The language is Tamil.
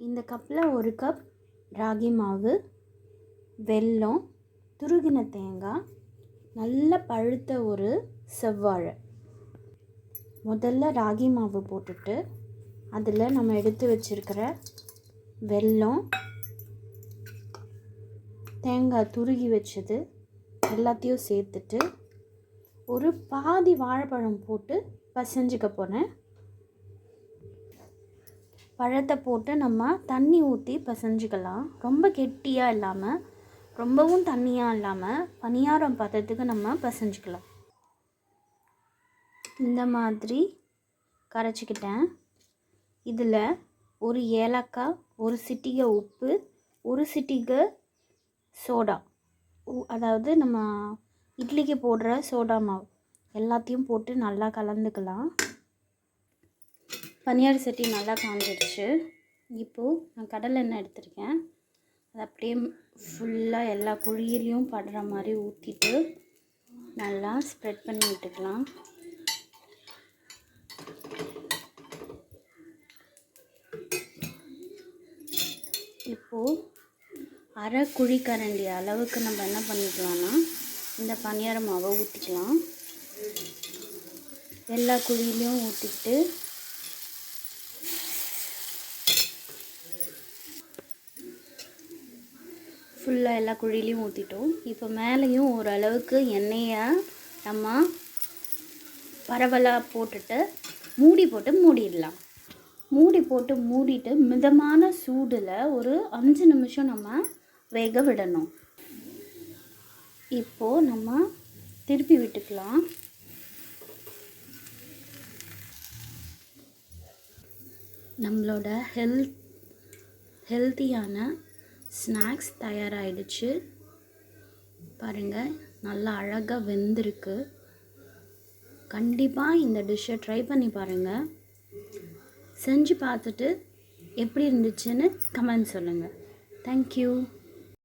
இந்த கப்பில் 1 கப் ராகி மாவு, வெல்லம், துருகின தேங்காய், நல்ல பழுத்த ஒரு செவ்வாழை. முதல்ல ராகி மாவு போட்டுட்டு அதில் நம்ம எடுத்து வச்சுருக்கிற வெல்லம், தேங்காய் துருகி வச்சது எல்லாத்தையும் சேர்த்துட்டு ஒரு பாதி வாழைப்பழம் போட்டு பசைஞ்சிக்க போனேன். பழத்தை போட்டு நம்ம தண்ணி ஊற்றி பசைஞ்சிக்கலாம். ரொம்ப கெட்டியாக இல்லாமல் ரொம்பவும் தண்ணியாக இல்லாமல் பணியாரம் பதத்துக்கு நம்ம பசைஞ்சிக்கலாம். இந்த மாதிரி கரைச்சிக்கிட்டேன். இதில் ஒரு ஏலக்காய், ஒரு சிட்டிகை உப்பு, ஒரு சிட்டிகை சோடா, அதாவது நம்ம இட்லிக்கு போடுற சோடா மாவு எல்லாத்தையும் போட்டு நல்லா கலந்துக்கலாம். பனியார சட்டி நல்லா காஞ்சிடுச்சு. இப்போது நான் கடலை எண்ணெய் எடுத்திருக்கேன். அதை அப்படியே ஃபுல்லாக எல்லா குழியிலையும் படுற மாதிரி ஊற்றிட்டு நல்லா ஸ்ப்ரெட் பண்ணி விட்டுக்கலாம். இப்போது அரை குழிக்கரண்டி அளவுக்கு நம்ம என்ன பண்ணிக்கலாம்னா இந்த பனியார மாவை ஊற்றிக்கலாம். எல்லா குழியிலையும் ஊற்றிட்டு ஃபுல்லாக எல்லா குழியிலையும் ஊற்றிட்டோம். இப்போ மேலேயும் ஓரளவுக்கு எண்ணெயை நம்ம பரவலாக போட்டுட்டு மூடி போட்டு மூடிடலாம். மூடி போட்டு மூடிட்டு மிதமான சூடில் ஒரு 5 நிமிஷம் நம்ம வேக விடணும். இப்போது நம்ம திருப்பி விட்டுக்கலாம். நம்மளோட ஹெல்த்தியான ஸ்நாக்ஸ் தயாராகிடுச்சு. பாருங்கள், நல்லா அழகாக வெந்திருக்கு. கண்டிப்பாக இந்த டிஷ்ஷை ட்ரை பண்ணி பாருங்கள். செஞ்சு பார்த்துட்டு எப்படி இருந்துச்சுன்னு கமெண்ட் சொல்லுங்கள். தேங்க்யூ.